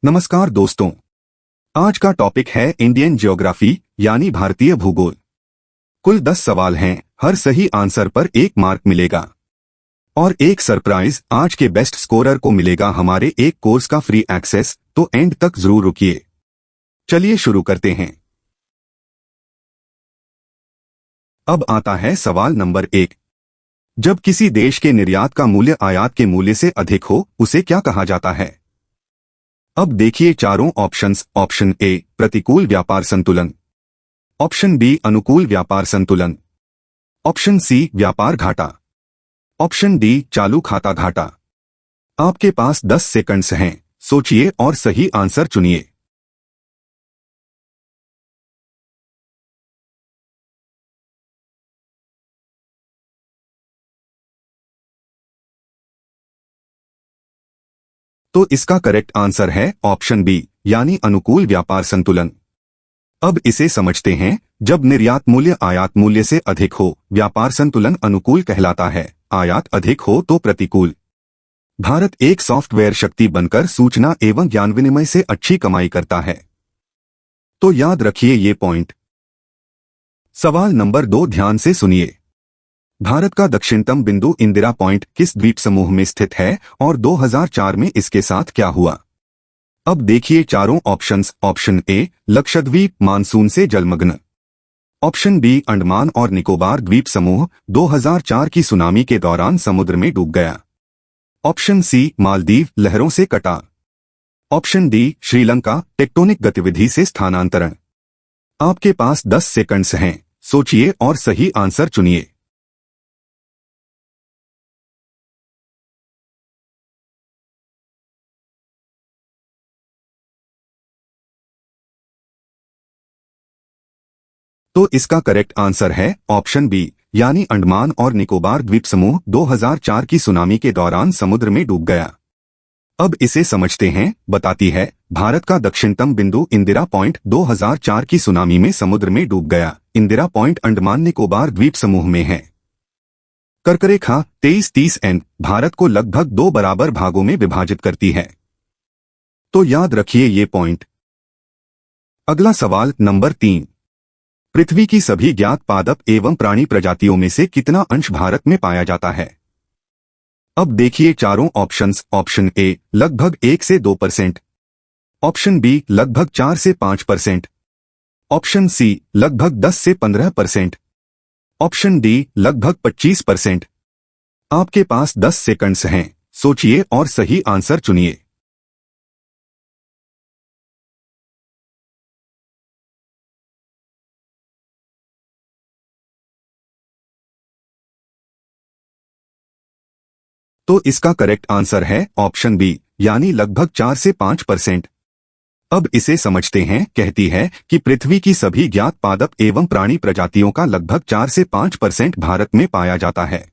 नमस्कार दोस्तों। आज का टॉपिक है इंडियन ज्योग्राफी यानी भारतीय भूगोल। कुल 10 सवाल हैं, हर सही आंसर पर 1 मार्क मिलेगा और एक सरप्राइज आज के बेस्ट स्कोरर को मिलेगा हमारे एक कोर्स का फ्री एक्सेस, तो एंड तक जरूर रुकिए। चलिए शुरू करते हैं। अब आता है सवाल नंबर 1। जब किसी देश के निर्यात का मूल्य आयात के मूल्य से अधिक हो उसे क्या कहा जाता है? अब देखिए चारों ऑप्शंस। ऑप्शन ए प्रतिकूल व्यापार संतुलन, ऑप्शन बी अनुकूल व्यापार संतुलन, ऑप्शन सी व्यापार घाटा, ऑप्शन डी चालू खाता घाटा। आपके पास 10 सेकंड्स हैं, सोचिए और सही आंसर चुनिए। तो इसका करेक्ट आंसर है ऑप्शन बी यानी अनुकूल व्यापार संतुलन। अब इसे समझते हैं। जब निर्यात मूल्य आयात मूल्य से अधिक हो, व्यापार संतुलन अनुकूल कहलाता है, आयात अधिक हो तो प्रतिकूल। भारत एक सॉफ्टवेयर शक्ति बनकर सूचना एवं ज्ञान विनिमय से अच्छी कमाई करता है, तो याद रखिए ये पॉइंट। सवाल नंबर 2 ध्यान से सुनिए। भारत का दक्षिणतम बिंदु इंदिरा पॉइंट किस द्वीप समूह में स्थित है और 2004 में इसके साथ क्या हुआ? अब देखिए चारों ऑप्शंस। ऑप्शन ए लक्षद्वीप मानसून से जलमग्न, ऑप्शन बी अंडमान और निकोबार द्वीप समूह 2004 की सुनामी के दौरान समुद्र में डूब गया, ऑप्शन सी मालदीव लहरों से कटा, ऑप्शन डी श्रीलंका टेक्टोनिक गतिविधि से स्थानांतरण। आपके पास 10 सेकंड्स हैं, सोचिए और सही आंसर चुनिए। तो इसका करेक्ट आंसर है ऑप्शन बी यानी अंडमान और निकोबार द्वीप समूह 2004 की सुनामी के दौरान समुद्र में डूब गया। अब इसे समझते हैं। बताती है भारत का दक्षिणतम बिंदु इंदिरा पॉइंट 2004 की सुनामी में समुद्र में डूब गया। इंदिरा पॉइंट अंडमान निकोबार द्वीप समूह में है। कर्करेखा 23-30 एन भारत को लगभग 2 बराबर भागों में विभाजित करती है, तो याद रखिए ये पॉइंट। अगला सवाल नंबर 3। पृथ्वी की सभी ज्ञात पादप एवं प्राणी प्रजातियों में से कितना अंश भारत में पाया जाता है? अब देखिए चारों ऑप्शंस। ऑप्शन ए लगभग 1 से 2%, ऑप्शन बी लगभग 4 से 5%, ऑप्शन सी लगभग 10 से 15%, ऑप्शन डी लगभग 25%। आपके पास 10 सेकंड्स हैं, सोचिए और सही आंसर चुनिए। तो इसका करेक्ट आंसर है ऑप्शन बी यानी लगभग 4 से 5%। अब इसे समझते हैं। कहती है कि पृथ्वी की सभी ज्ञात पादप एवं प्राणी प्रजातियों का लगभग 4 से 5% भारत में पाया जाता है।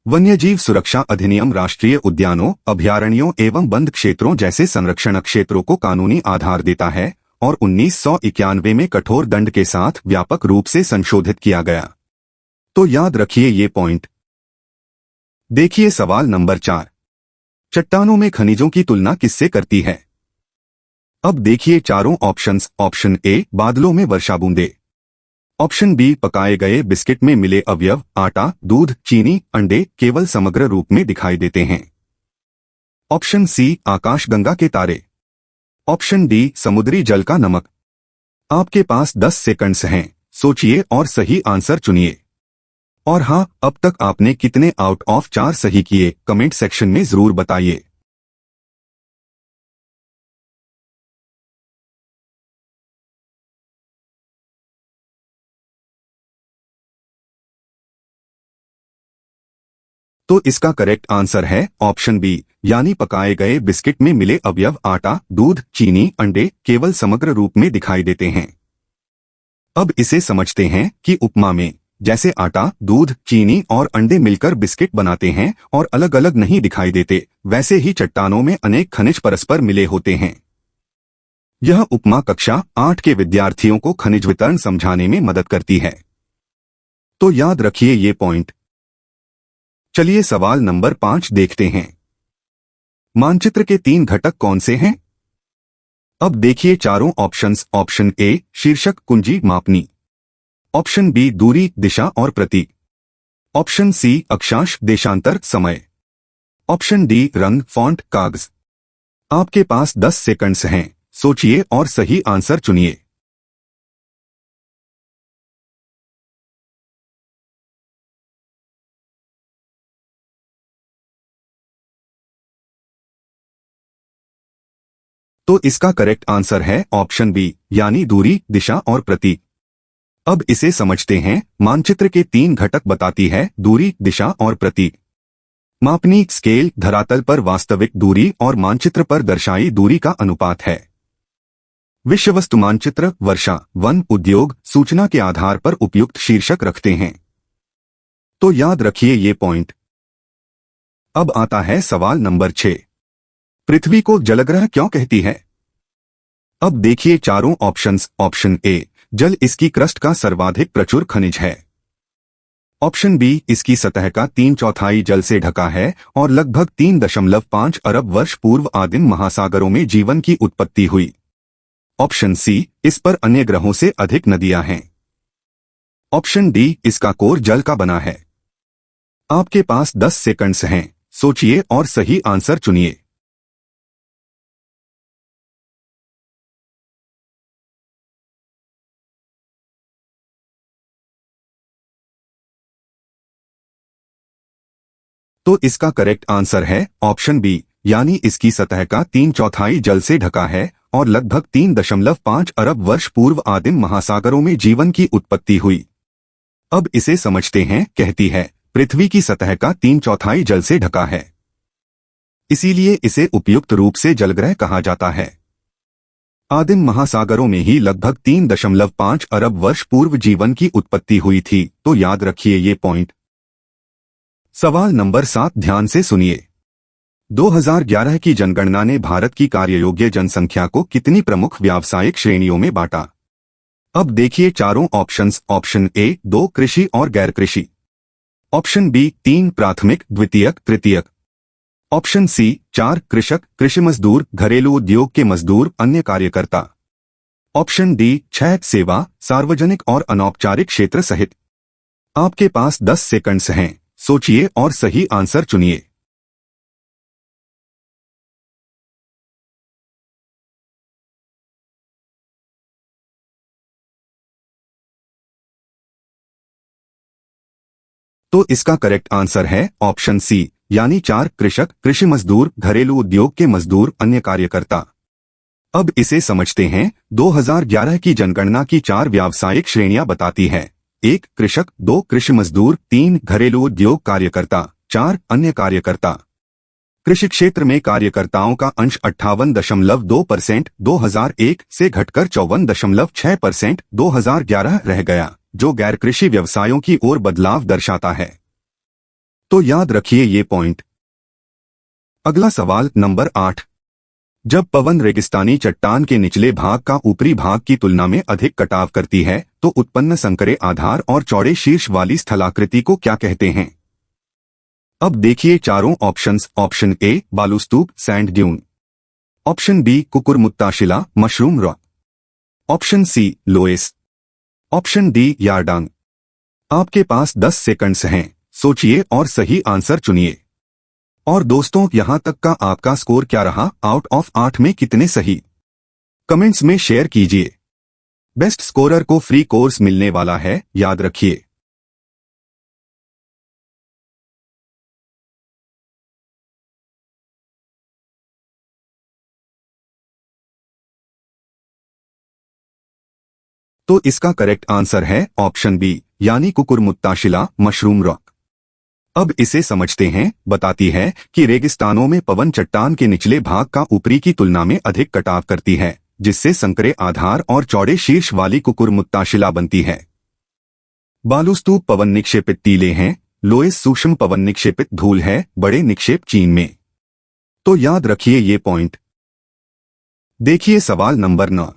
वन्यजीव सुरक्षा अधिनियम राष्ट्रीय उद्यानों, अभयारण्यों एवं बंद क्षेत्रों जैसे संरक्षण क्षेत्रों को कानूनी आधार देता है और 1991 में कठोर दंड के साथ व्यापक रूप से संशोधित किया गया, तो याद रखिए ये पॉइंट। देखिए सवाल नंबर 4। चट्टानों में खनिजों की तुलना किससे करती है? अब देखिए चारों ऑप्शंस। ऑप्शन ए बादलों में वर्षा बूंदे, ऑप्शन बी पकाए गए बिस्किट में मिले अवयव आटा, दूध, चीनी, अंडे केवल समग्र रूप में दिखाई देते हैं, ऑप्शन सी आकाशगंगा के तारे, ऑप्शन डी समुद्री जल का नमक। आपके पास 10 सेकंड्स हैं, सोचिए और सही आंसर चुनिए। और हाँ, अब तक आपने कितने आउट ऑफ 4 सही किए कमेंट सेक्शन में जरूर बताइए। तो इसका करेक्ट आंसर है ऑप्शन बी यानी पकाए गए बिस्किट में मिले अवयव आटा, दूध, चीनी, अंडे केवल समग्र रूप में दिखाई देते हैं। अब इसे समझते हैं कि उपमा में जैसे आटा, दूध, चीनी और अंडे मिलकर बिस्किट बनाते हैं और अलग अलग नहीं दिखाई देते, वैसे ही चट्टानों में अनेक खनिज परस्पर मिले होते हैं। यह उपमा कक्षा 8 के विद्यार्थियों को खनिज वितरण समझाने में मदद करती है, तो याद रखिए ये पॉइंट। चलिए सवाल नंबर 5 देखते हैं। मानचित्र के 3 घटक कौन से हैं? अब देखिए चारों ऑप्शंस। ऑप्शन ए शीर्षक कुंजी मापनी, ऑप्शन बी दूरी दिशा और प्रतीक, ऑप्शन सी अक्षांश देशांतर समय, ऑप्शन डी रंग फॉन्ट कागज। आपके पास 10 सेकंड्स हैं, सोचिए और सही आंसर चुनिए। तो इसका करेक्ट आंसर है ऑप्शन बी, यानी दूरी दिशा और प्रतीक। अब इसे समझते हैं। मानचित्र के 3 घटक बताती है, दूरी दिशा और प्रतीक। मापनी स्केल धरातल पर वास्तविक दूरी और मानचित्र पर दर्शाई दूरी का अनुपात है। विषयवस्तु मानचित्र वर्षा वन उद्योग सूचना के आधार पर उपयुक्त शीर्षक रखते हैं। तो याद रखिए ये पॉइंट। अब आता है सवाल नंबर 6। पृथ्वी को जलग्रह क्यों कहती है? अब देखिए चारों ऑप्शंस। ऑप्शन ए जल इसकी क्रस्ट का सर्वाधिक प्रचुर खनिज है, ऑप्शन बी इसकी सतह का 3/4 जल से ढका है और लगभग 3.5 अरब वर्ष पूर्व आदिम महासागरों में जीवन की उत्पत्ति हुई, ऑप्शन सी इस पर अन्य ग्रहों से अधिक नदियां हैं, ऑप्शन डी इसका कोर जल का बना है। आपके पास 10 सेकंड्स हैं, सोचिए और सही आंसर चुनिए। तो इसका करेक्ट आंसर है ऑप्शन बी, यानी इसकी सतह का 3/4 जल से ढका है और लगभग 3.5 अरब वर्ष पूर्व आदिम महासागरों में जीवन की उत्पत्ति हुई। अब इसे समझते हैं। कहती है पृथ्वी की सतह का 3/4 जल से ढका है, इसीलिए इसे उपयुक्त रूप से जलग्रह कहा जाता है। आदिम महासागरों में ही लगभग 3.5 अरब वर्ष पूर्व जीवन की उत्पत्ति हुई थी। तो याद रखिए ये पॉइंट। सवाल नंबर 7 ध्यान से सुनिए। 2011 की जनगणना ने भारत की कार्ययोग्य जनसंख्या को कितनी प्रमुख व्यावसायिक श्रेणियों में बांटा? अब देखिए चारों ऑप्शंस। ऑप्शन ए 2 कृषि और गैर कृषि, ऑप्शन बी 3 प्राथमिक द्वितीयक तृतीयक, ऑप्शन सी 4 कृषक कृषि मजदूर घरेलू उद्योग के मजदूर अन्य कार्यकर्ता, ऑप्शन डी 6 सेवा सार्वजनिक और अनौपचारिक क्षेत्र सहित। आपके पास 10 सेकंड्स हैं, सोचिए और सही आंसर चुनिए। तो इसका करेक्ट आंसर है ऑप्शन सी, यानी 4 कृषक कृषि मजदूर घरेलू उद्योग के मजदूर अन्य कार्यकर्ता। अब इसे समझते हैं। 2011 की जनगणना की 4 व्यावसायिक श्रेणियां बताती है। 1 कृषक, 2 कृषि मजदूर, 3 घरेलू उद्योग कार्यकर्ता, 4 अन्य कार्यकर्ता। कृषि क्षेत्र में कार्यकर्ताओं का अंश 58.2% 2001 से घटकर 54.6% 2011 रह गया, जो गैर कृषि व्यवसायों की ओर बदलाव दर्शाता है। तो याद रखिए ये पॉइंट। अगला सवाल नंबर 8। जब पवन रेगिस्तानी चट्टान के निचले भाग का ऊपरी भाग की तुलना में अधिक कटाव करती है तो उत्पन्न संकरे आधार और चौड़े शीर्ष वाली स्थलाकृति को क्या कहते हैं? अब देखिए चारों ऑप्शंस। ऑप्शन ए बालूस्तूप सैंड ड्यून, ऑप्शन बी कुकुरमुत्ता शिला mushroom rock, option C loess, option D yardang. आपके पास 10 सेकंड्स हैं, सोचिए और सही आंसर चुनिए। और दोस्तों, यहां तक का आपका स्कोर क्या रहा? आउट ऑफ 8 में कितने सही? कमेंट्स में शेयर कीजिए। बेस्ट स्कोरर को फ्री कोर्स मिलने वाला है, याद रखिए। तो इसका करेक्ट आंसर है ऑप्शन बी, यानी कुकुरमुत्ता शिला मशरूम रॉक। अब इसे समझते हैं। बताती है कि रेगिस्तानों में पवन चट्टान के निचले भाग का ऊपरी की तुलना में अधिक कटाव करती है, जिससे संकरे आधार और चौड़े शीर्ष वाली कुकुरमुत्ता शिला बनती है। बालूस्तूप पवन निक्षेपित टीले हैं, लोएस सूक्ष्म पवन निक्षेपित धूल है, बड़े निक्षेप चीन में। तो याद रखिए ये पॉइंट। देखिए सवाल नंबर 9।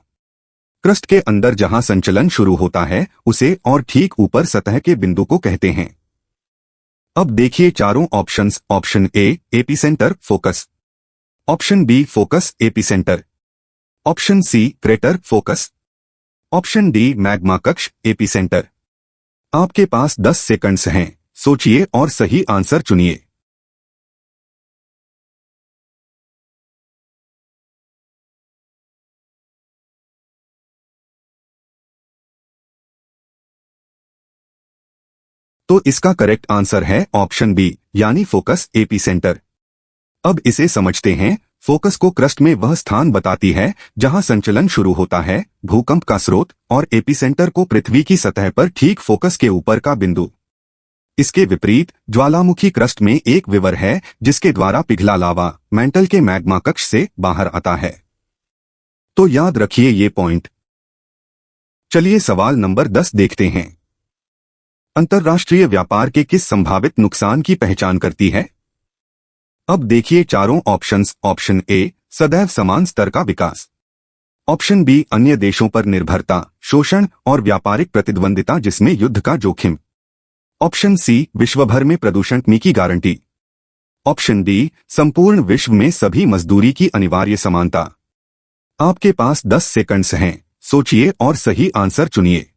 क्रस्ट के अंदर जहां संचलन शुरू होता है उसे और ठीक ऊपर सतह के बिंदु को कहते हैं। अब देखिए चारों options. Option A epicentre focus, option B focus epicentre, option C crater focus, option D magma कक्ष एपीसेंटर। आपके पास 10 सेकंड्स हैं, सोचिए और सही आंसर चुनिए। तो इसका करेक्ट आंसर है ऑप्शन बी यानी फोकस एपीसेंटर। अब इसे समझते हैं। फोकस को क्रस्ट में वह स्थान बताती है जहां संचलन शुरू होता है, भूकंप का स्रोत, और एपीसेंटर को पृथ्वी की सतह पर ठीक फोकस के ऊपर का बिंदु। इसके विपरीत ज्वालामुखी क्रस्ट में एक विवर है जिसके द्वारा पिघला लावा मेंटल के मैग्मा कक्ष से बाहर आता है। तो याद रखिए ये पॉइंट। चलिए सवाल नंबर 10 देखते हैं। अंतर्राष्ट्रीय व्यापार के किस संभावित नुकसान की पहचान करती है? अब देखिए चारों ऑप्शंस। ऑप्शन ए सदैव समान स्तर का विकास, ऑप्शन बी अन्य देशों पर निर्भरता, शोषण और व्यापारिक प्रतिद्वंदिता जिसमें युद्ध का जोखिम, ऑप्शन सी विश्व भर में प्रदूषण कमी की गारंटी, ऑप्शन डी संपूर्ण विश्व में सभी मजदूरी की अनिवार्य समानता। आपके पास 10 सेकंड्स हैं, सोचिए और सही आंसर चुनिए।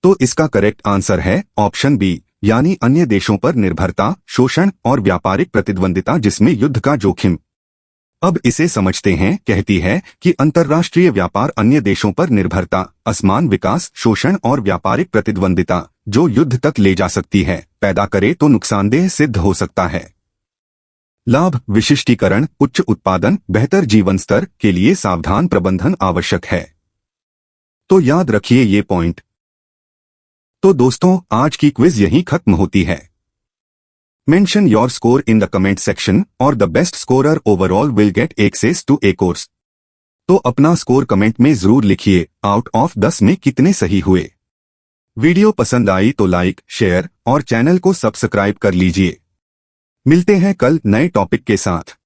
तो इसका करेक्ट आंसर है ऑप्शन बी यानी अन्य देशों पर निर्भरता, शोषण और व्यापारिक प्रतिद्वंदिता जिसमें युद्ध का जोखिम। अब इसे समझते हैं। कहती है कि अंतर्राष्ट्रीय व्यापार अन्य देशों पर निर्भरता, असमान विकास, शोषण और व्यापारिक प्रतिद्वंदिता जो युद्ध तक ले जा सकती है पैदा करे तो नुकसानदेह सिद्ध हो सकता है। लाभ विशिष्टीकरण, उच्च उत्पादन, बेहतर जीवन स्तर के लिए सावधान प्रबंधन आवश्यक है। तो याद रखिए ये पॉइंट। तो दोस्तों आज की क्विज यहीं खत्म होती है। Mention your score in the comment section और the best scorer overall will get access to a course. तो अपना स्कोर कमेंट में जरूर लिखिए। आउट ऑफ 10 में कितने सही हुए। वीडियो पसंद आई तो लाइक, शेयर और चैनल को सब्सक्राइब कर लीजिए। मिलते हैं कल नए टॉपिक के साथ।